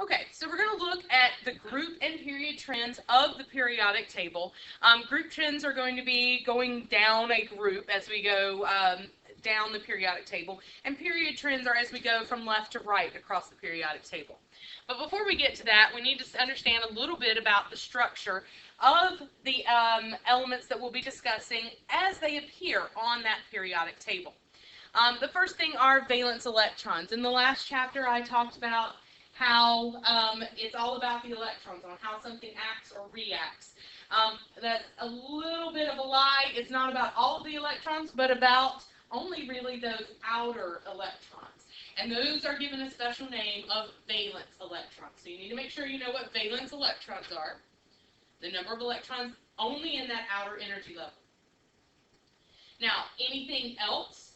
Okay, so we're going to look at the group and period trends of the periodic table. Group trends are going to be going down a group as we go down the periodic table, and period trends are as we go from left to right across the periodic table. But before we get to that, we need to understand a little bit about the structure of the elements that we'll be discussing as they appear on that periodic table. The first thing are valence electrons. In the last chapter, I talked about how it's all about the electrons, on how something acts or reacts. That's a little bit of a lie. It's not about all of the electrons, but about only really those outer electrons. And those are given a special name of valence electrons. So you need to make sure you know what valence electrons are. The number of electrons only in that outer energy level. Now, anything else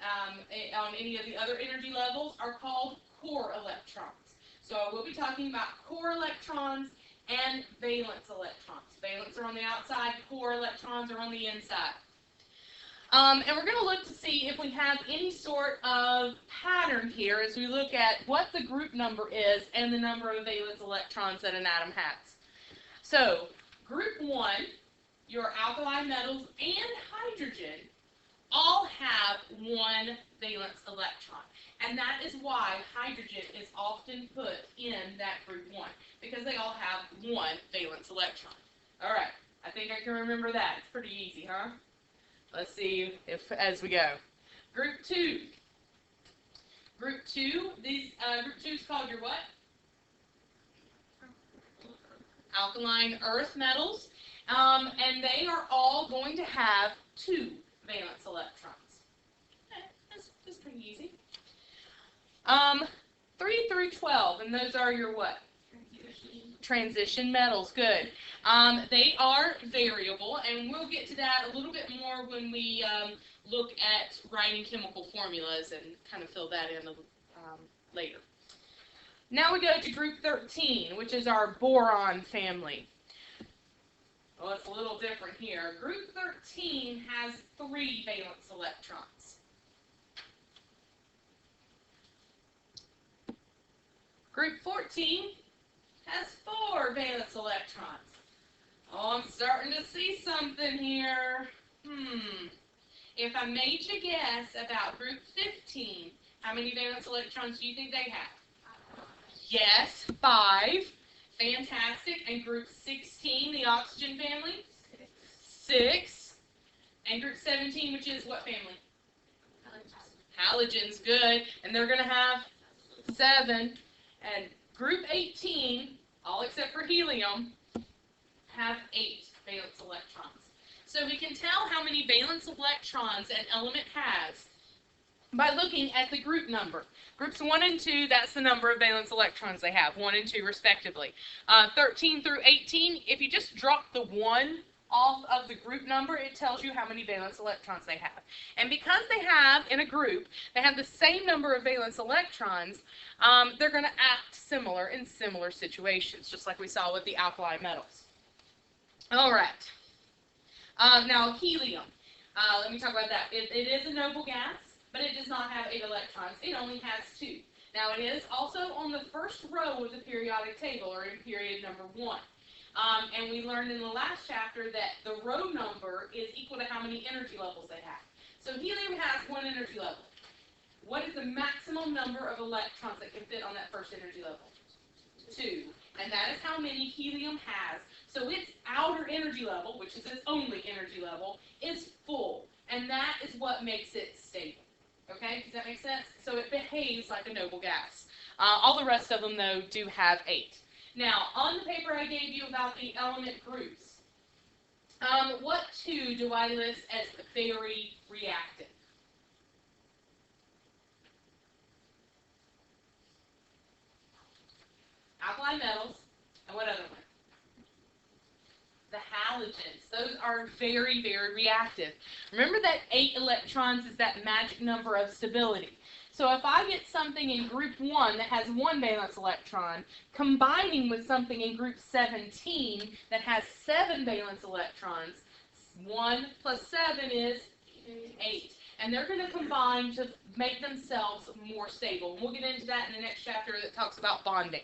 on any of the other energy levels are called core electrons. So we'll be talking about core electrons and valence electrons. Valence are on the outside, core electrons are on the inside. And we're going to look to see if we have any sort of pattern here as we look at what the group number is and the number of valence electrons that an atom has. So, group 1, your alkali metals and hydrogen all have one valence electron. And that is why hydrogen is often put in that group 1, because they all have one valence electron. All right, I think I can remember that. It's pretty easy, huh? Let's see if as we go. Group 2. Group 2, group 2 is called your what? Alkaline earth metals. And they are all going to have 2 valence electrons. Okay, that's pretty easy. 3 through 12, and those are your what? Transition metals, good. They are variable, and we'll get to that a little bit more when we look at writing chemical formulas and kind of fill that in later. Now we go to group 13, which is our boron family. Well, it's a little different here. Group 13 has 3 valence electrons. Group 14 has 4 valence electrons. Oh, I'm starting to see something here. If I made you guess about group 15, how many valence electrons do you think they have? Yes, 5. Fantastic. And group 16, the oxygen family? 6. And group 17, which is what family? Halogens, good. And they're going to have 7. And group 18, all except for helium, have 8 valence electrons. So we can tell how many valence electrons an element has by looking at the group number. Groups 1 and 2, that's the number of valence electrons they have, 1 and 2 respectively. 13 through 18, if you just drop the 1 off of the group number, it tells you how many valence electrons they have. And because they have, in a group, they have the same number of valence electrons, they're going to act similar in similar situations, just like we saw with the alkali metals. All right. Now, helium. Let me talk about that. It is a noble gas, but it does not have 8 electrons. It only has 2. Now, it is also on the first row of the periodic table, or in period number 1. And we learned in the last chapter that the row number is equal to how many energy levels they have. So helium has 1 energy level. What is the maximum number of electrons that can fit on that first energy level? 2. And that is how many helium has. So its outer energy level, which is its only energy level, is full. And that is what makes it stable. Okay? Does that make sense? So it behaves like a noble gas. All the rest of them, though, do have 8. Now, on the paper I gave you about the element groups, what 2 do I list as very reactive? Alkali metals, and what other one? The halogens. Those are very, very reactive. Remember that 8 electrons is that magic number of stability. So if I get something in group 1 that has 1 valence electron, combining with something in group 17 that has 7 valence electrons, 1 plus 7 is 8. and they're going to combine to make themselves more stable. And we'll get into that in the next chapter that talks about bonding.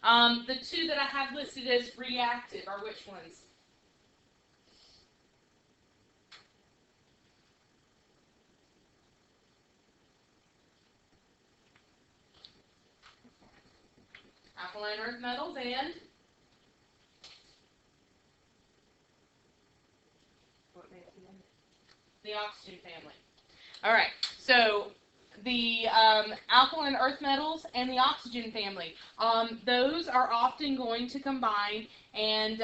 The two that I have listed as reactive are which ones? Alkaline earth metals and the oxygen family. All right, so the alkaline earth metals and the oxygen family, those are often going to combine, and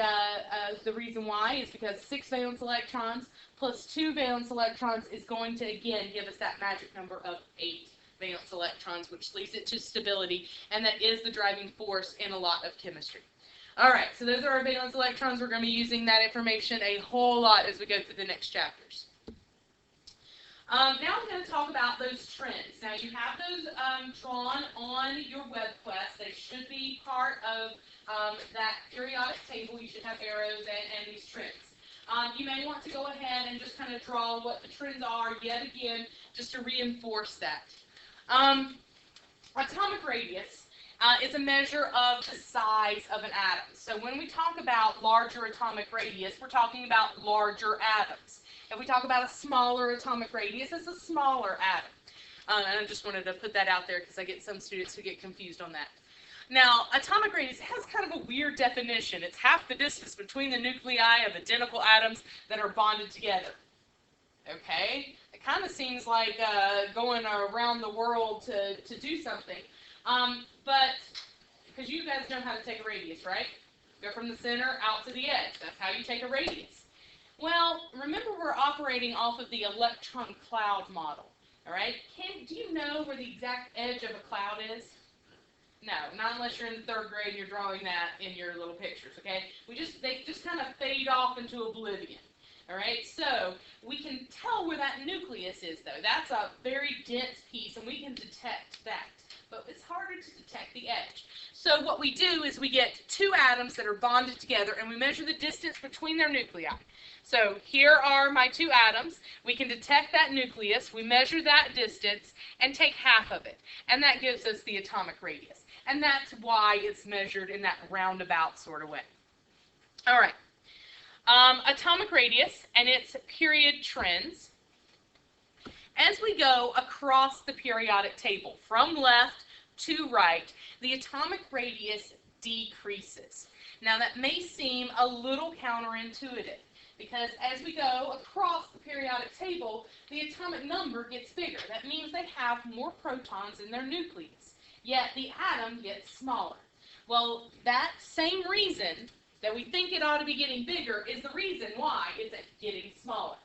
the reason why is because 6 valence electrons plus 2 valence electrons is going to, again, give us that magic number of 8 valence electrons, which leads it to stability, and that is the driving force in a lot of chemistry. All right, so those are our valence electrons. We're going to be using that information a whole lot as we go through the next chapters. Now I'm going to talk about those trends. Now you have those drawn on your WebQuest. They should be part of that periodic table. You should have arrows and these trends. You may want to go ahead and just kind of draw what the trends are yet again, just to reinforce that. Atomic radius is a measure of the size of an atom. So when we talk about larger atomic radius, we're talking about larger atoms. If we talk about a smaller atomic radius, it's a smaller atom. And I just wanted to put that out there because I get some students who get confused on that. Now, atomic radius has kind of a weird definition. It's half the distance between the nuclei of identical atoms that are bonded together. Okay? It kind of seems like going around the world to do something. But, because you guys know how to take a radius, right? Go from the center out to the edge. That's how you take a radius. Well, remember we're operating off of the electron cloud model, all right? Do you know where the exact edge of a cloud is? No, not unless you're in the 3rd grade and you're drawing that in your little pictures, okay? They just kind of fade off into oblivion, all right? So we can tell where that nucleus is, though. That's a very dense piece, and we can detect that. But it's harder to detect the edge. So what we do is we get 2 atoms that are bonded together, and we measure the distance between their nuclei. So here are my 2 atoms. We can detect that nucleus, we measure that distance, and take half of it. And that gives us the atomic radius. And that's why it's measured in that roundabout sort of way. All right. Atomic radius and its period trends. As we go across the periodic table, from left to right, the atomic radius decreases. Now that may seem a little counterintuitive, because as we go across the periodic table, the atomic number gets bigger. That means they have more protons in their nucleus, yet the atom gets smaller. Well, that same reason that we think it ought to be getting bigger is the reason why it's getting smaller.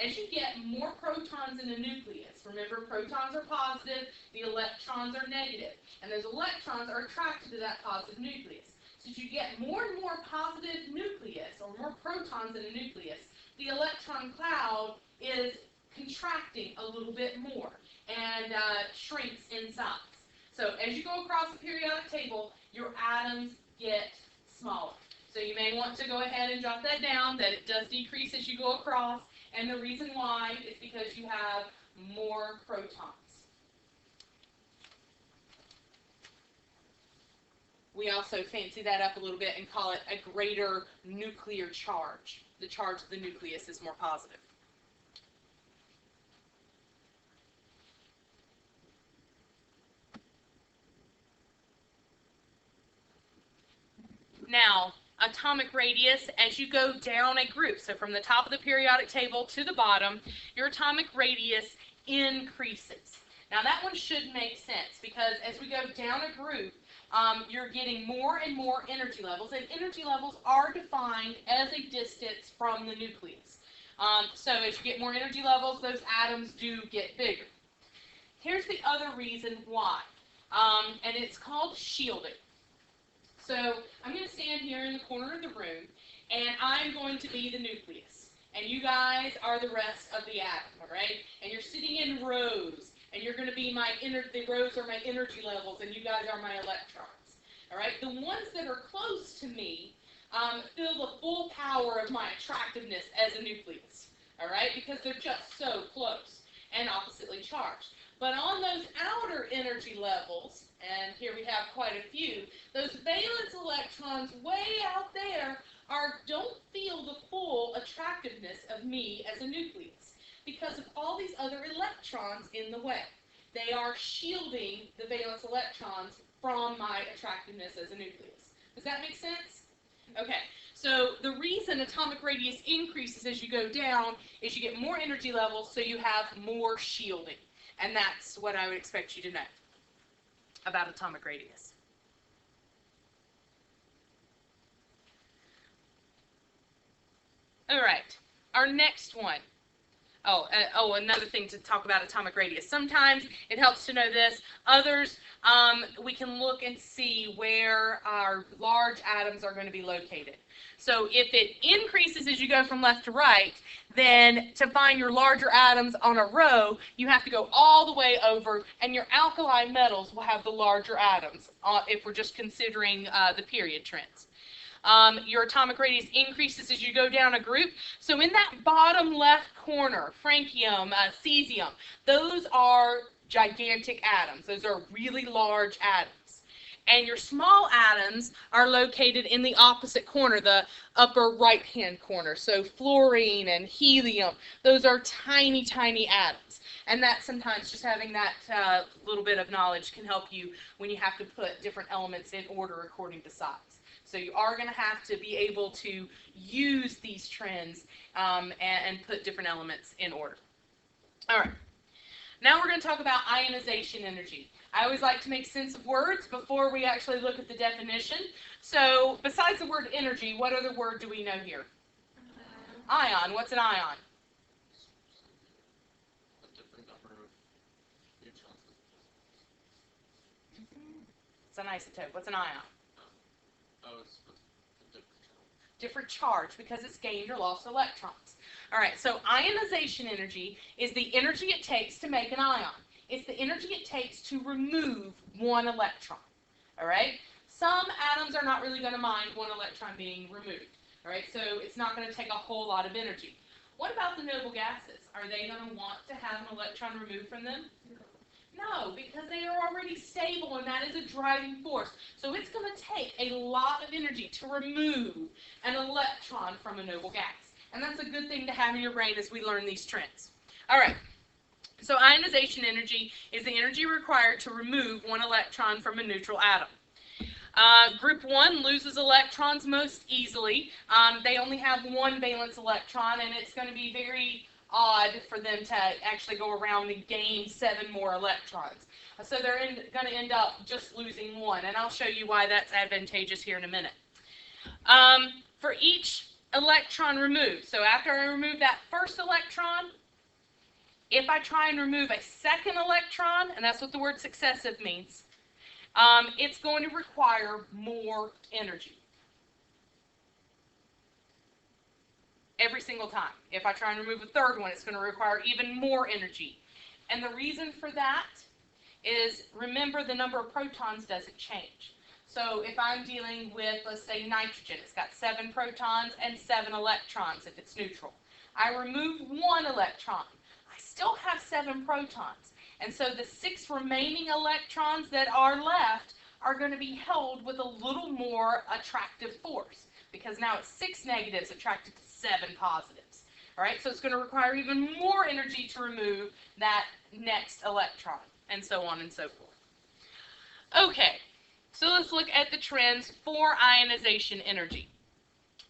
As you get more protons in the nucleus, remember protons are positive, the electrons are negative, and those electrons are attracted to that positive nucleus. So as you get more and more positive nucleus, or more protons in the nucleus, the electron cloud is contracting a little bit more and shrinks in size. So as you go across the periodic table, your atoms get smaller. So you may want to go ahead and jot that down, that it does decrease as you go across. And the reason why is because you have more protons. We also fancy that up a little bit and call it a greater nuclear charge. The charge of the nucleus is more positive. Now, atomic radius, as you go down a group, so from the top of the periodic table to the bottom, your atomic radius increases. Now that one should make sense, because as we go down a group, you're getting more and more energy levels, and energy levels are defined as a distance from the nucleus. So as you get more energy levels, those atoms do get bigger. Here's the other reason why, and it's called shielding. So I'm going to stand here in the corner of the room, and I'm going to be the nucleus. And you guys are the rest of the atom, all right? And you're sitting in rows, and you're going to be the rows are my energy levels, and you guys are my electrons, all right? The ones that are close to me feel the full power of my attractiveness as a nucleus, all right? Because they're just so close. and oppositely charged. But on those outer energy levels, and here we have quite a few, those valence electrons way out there don't feel the full attractiveness of me as a nucleus because of all these other electrons in the way. They are shielding the valence electrons from my attractiveness as a nucleus. Does that make sense? Okay, so the reason atomic radius increases as you go down is you get more energy levels, so you have more shielding. And that's what I would expect you to know about atomic radius. All right, our next one. Another thing to talk about atomic radius. Sometimes it helps to know this. Others, we can look and see where our large atoms are going to be located. So if it increases as you go from left to right, then to find your larger atoms on a row, you have to go all the way over, and your alkali metals will have the larger atoms, if we're just considering the period trends. Your atomic radius increases as you go down a group. So in that bottom left corner, francium, cesium, those are gigantic atoms. Those are really large atoms. And your small atoms are located in the opposite corner, the upper right-hand corner. So fluorine and helium, those are tiny, tiny atoms. And that sometimes just having that little bit of knowledge can help you when you have to put different elements in order according to size. So you are going to have to be able to use these trends and put different elements in order. All right. Now we're going to talk about ionization energy. I always like to make sense of words before we actually look at the definition. So besides the word energy, what other word do we know here? Ion. What's an ion? It's an isotope. What's an ion? Different charge because it's gained or lost electrons. All right, so ionization energy is the energy it takes to make an ion. It's the energy it takes to remove one electron. All right, some atoms are not really going to mind one electron being removed. All right, so it's not going to take a whole lot of energy. What about the noble gases? Are they going to want to have an electron removed from them? No, because they are already stable, and that is a driving force. So it's going to take a lot of energy to remove an electron from a noble gas. And that's a good thing to have in your brain as we learn these trends. All right. So ionization energy is the energy required to remove one electron from a neutral atom. Group 1 loses electrons most easily. They only have one valence electron, and it's going to be very odd for them to actually go around and gain 7 more electrons. So they're going to end up just losing one, and I'll show you why that's advantageous here in a minute. For each electron removed, so after I remove that first electron, if I try and remove a second electron, and that's what the word successive means, it's going to require more energy. Every single time. If I try and remove a third one, it's going to require even more energy. And the reason for that is, remember, the number of protons doesn't change. So if I'm dealing with, let's say, nitrogen, it's got 7 protons and 7 electrons if it's neutral. I remove 1 electron. I still have 7 protons. And so the 6 remaining electrons that are left are going to be held with a little more attractive force, because now it's 6 negatives attracted to 7 positives. All right, so it's going to require even more energy to remove that next electron, and so on and so forth. Okay, so let's look at the trends for ionization energy.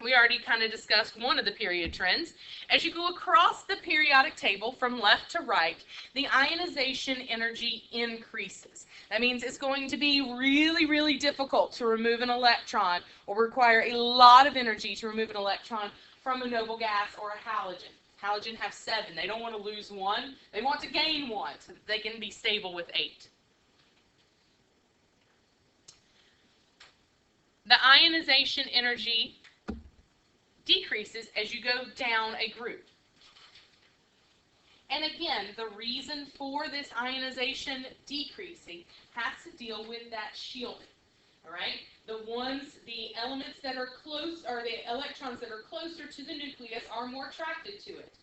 We already kind of discussed one of the period trends. As you go across the periodic table from left to right, the ionization energy increases. That means it's going to be really, really difficult to remove an electron, or require a lot of energy to remove an electron from a noble gas or a halogen. Halogen have 7. They don't want to lose 1. They want to gain 1 so that they can be stable with 8. The ionization energy decreases as you go down a group. And again, the reason for this ionization decreasing has to deal with that shielding. All right? The elements that are close, or the electrons that are closer to the nucleus, are more attracted to it.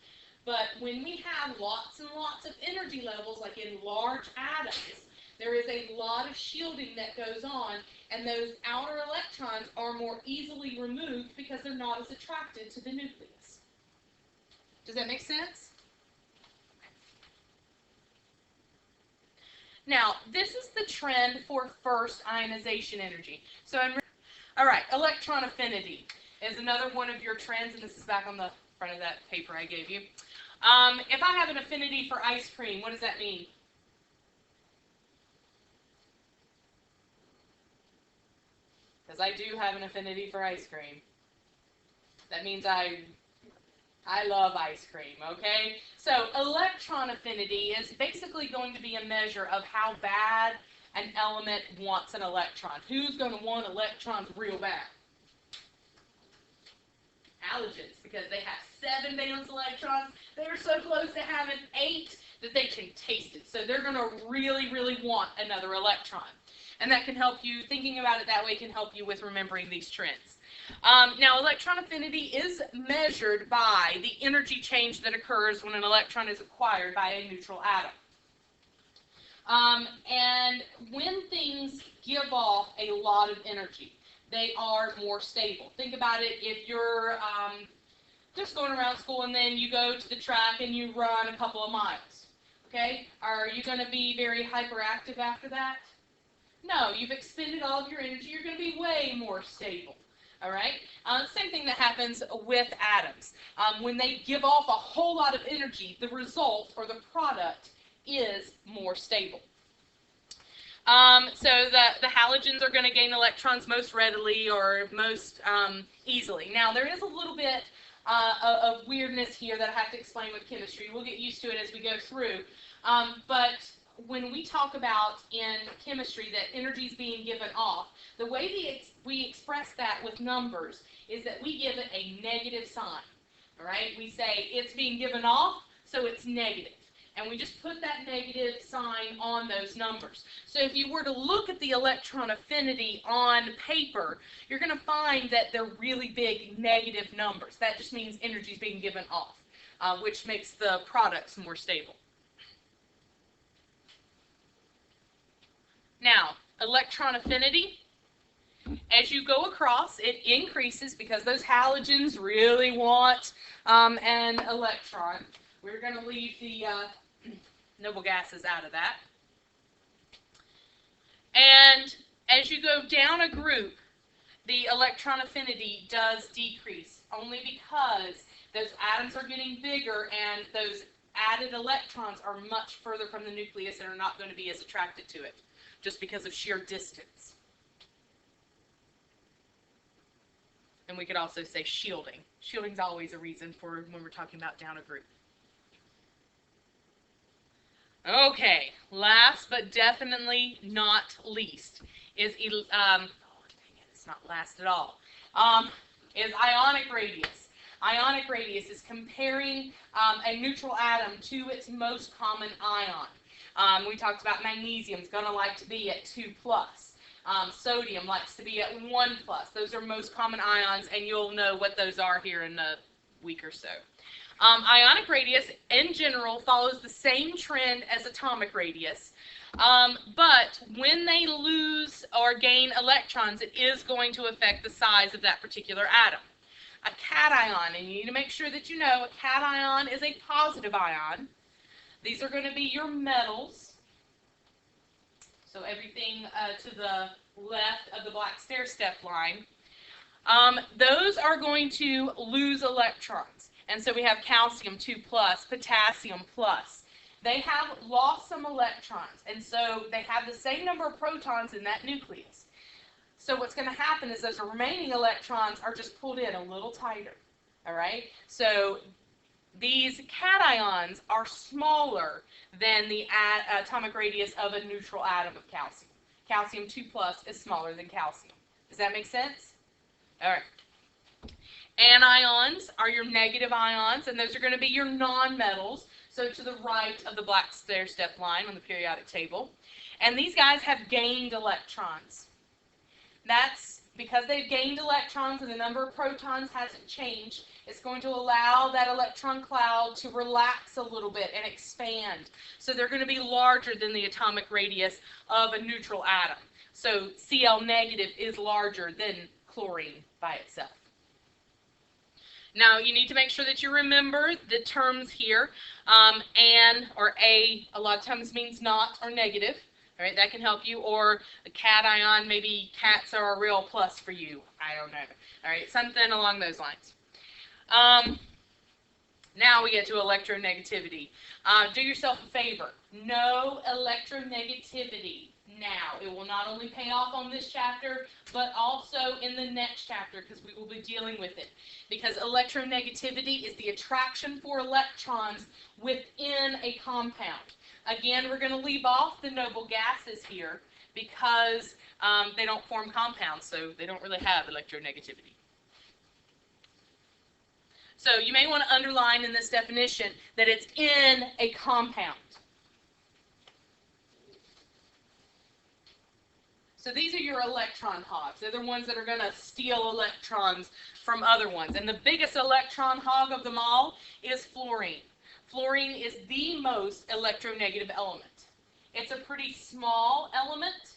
But when we have lots and lots of energy levels, like in large atoms, there is a lot of shielding that goes on, and those outer electrons are more easily removed because they're not as attracted to the nucleus. Does that make sense? Now, this is the trend for first ionization energy. So all right, electron affinity is another one of your trends, and this is back on the front of that paper I gave you. If I have an affinity for ice cream, what does that mean? Because I do have an affinity for ice cream. That means I love ice cream, okay? So electron affinity is basically going to be a measure of how bad an element wants an electron. Who's going to want electrons real bad? Halogens, because they have 7 valence electrons. They're so close to having 8 that they can taste it. So they're going to really, really want another electron. And that can help you, thinking about it that way can help you with remembering these trends. Now, electron affinity is measured by the energy change that occurs when an electron is acquired by a neutral atom. And when things give off a lot of energy, they are more stable. Think about it, if you're just going around school and then you go to the track and you run a couple of miles, okay? Are you going to be very hyperactive after that? No, you've expended all of your energy. You're going to be way more stable. All right? Same thing that happens with atoms. When they give off a whole lot of energy, the result or the product is more stable. So the halogens are going to gain electrons most readily or most easily. Now, there is a little bit of weirdness here that I have to explain with chemistry. We'll get used to it as we go through. But when we talk about in chemistry that energy is being given off, the way we express that with numbers is that we give it a negative sign. All right? We say it's being given off, so it's negative. And we just put that negative sign on those numbers. So if you were to look at the electron affinity on paper, you're going to find that they're really big negative numbers. That just means energy is being given off, which makes the products more stable. Now, electron affinity, as you go across, it increases because those halogens really want an electron. We're going to leave the noble gases out of that. And as you go down a group, the electron affinity does decrease, only because those atoms are getting bigger and those added electrons are much further from the nucleus and are not going to be as attracted to it, just because of sheer distance. And we could also say shielding. Shielding's always a reason for when we're talking about down a group. Okay, last but definitely not least is it's not last at all. Is ionic radius. Ionic radius is comparing a neutral atom to its most common ion. We talked about magnesium is going to like to be at 2+. Sodium likes to be at 1+. Those are most common ions, and you'll know what those are here in a week or so. Ionic radius, in general, follows the same trend as atomic radius, but when they lose or gain electrons, it is going to affect the size of that particular atom. A cation, and you need to make sure that you know, a cation is a positive ion. These are going to be your metals. So everything to the left of the black stair-step line. Those are going to lose electrons. And so we have calcium 2+, potassium+. They have lost some electrons, and so they have the same number of protons in that nucleus. So what's going to happen is those remaining electrons are just pulled in a little tighter. All right? So these cations are smaller than the atomic radius of a neutral atom of calcium. Calcium 2+ is smaller than calcium. Does that make sense? All right. Anions are your negative ions, and those are going to be your nonmetals, so to the right of the black stair-step line on the periodic table. And these guys have gained electrons. That's because they've gained electrons and the number of protons hasn't changed, it's going to allow that electron cloud to relax a little bit and expand. So they're going to be larger than the atomic radius of a neutral atom. So Cl negative is larger than chlorine by itself. Now, you need to make sure that you remember the terms here. An or a lot of times means not or negative. All right, that can help you. Or a cation, maybe cats are a real plus for you. I don't know. All right, something along those lines. Now we get to electronegativity. Do yourself a favor. No electronegativity now. It will not only pay off on this chapter, but also in the next chapter, because we will be dealing with it. Because electronegativity is the attraction for electrons within a compound. Again, we're going to leave off the noble gases here because they don't form compounds, so they don't really have electronegativity. So you may want to underline in this definition that it's in a compound. So these are your electron hogs. They're the ones that are going to steal electrons from other ones. And the biggest electron hog of them all is fluorine. Fluorine is the most electronegative element. It's a pretty small element.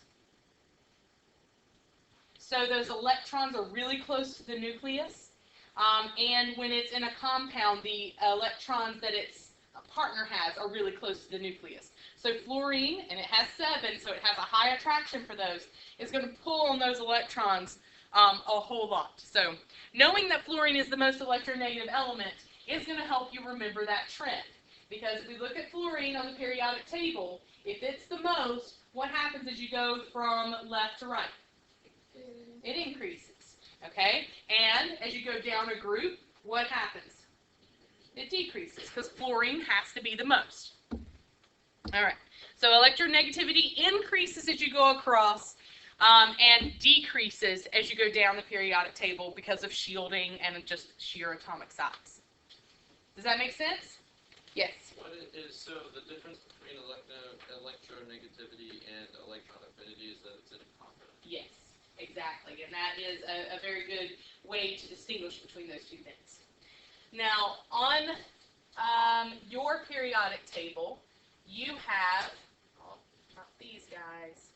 So those electrons are really close to the nucleus. And when it's in a compound, the electrons that its partner has are really close to the nucleus. So fluorine, and it has 7, so it has a high attraction for those, is going to pull on those electrons a whole lot. So knowing that fluorine is the most electronegative element is going to help you remember that trend. Because if we look at fluorine on the periodic table, if it's the most, what happens as you go from left to right? It increases. Okay? And as you go down a group, what happens? It decreases, because fluorine has to be the most. All right. So electronegativity increases as you go across and decreases as you go down the periodic table because of shielding and just sheer atomic size. Does that make sense? Yes. What is, so the difference between electronegativity and electron affinity is that it's in a compound? Yes, exactly. And that is a very good way to distinguish between those two things. Now, on your periodic table, you have, oh, not these guys.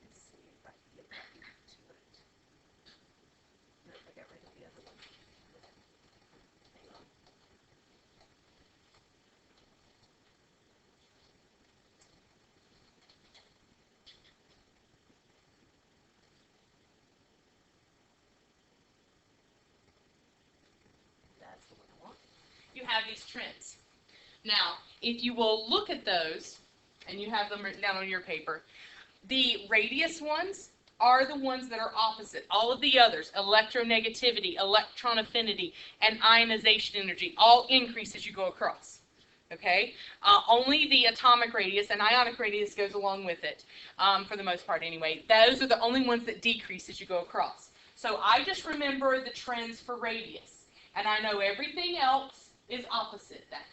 Let's see if I can get back to it. No, I got rid of the other one. Hang on. That's the one I want. You have these trends. Now, if you will look at those, and you have them written down on your paper, the radius ones are the ones that are opposite. All of the others, electronegativity, electron affinity, and ionization energy, all increase as you go across. Okay? Only the atomic radius and ionic radius goes along with it, for the most part anyway. Those are the only ones that decrease as you go across. So I just remember the trends for radius, and I know everything else is opposite that.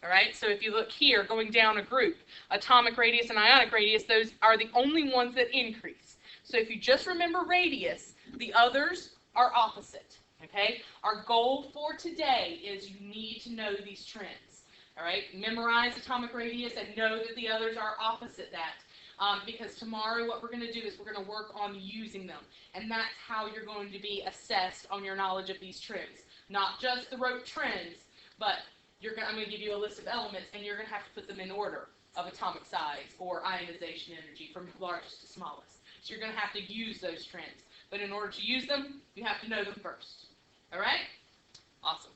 All right, so if you look here, going down a group, atomic radius and ionic radius, those are the only ones that increase. So if you just remember radius, the others are opposite. Okay, our goal for today is you need to know these trends. All right, memorize atomic radius and know that the others are opposite that. Because tomorrow what we're going to do is we're going to work on using them. And that's how you're going to be assessed on your knowledge of these trends. Not just the rote trends, but I'm going to give you a list of elements, and you're going to have to put them in order of atomic size or ionization energy from largest to smallest. So you're going to have to use those trends. But in order to use them, you have to know them first. All right? Awesome.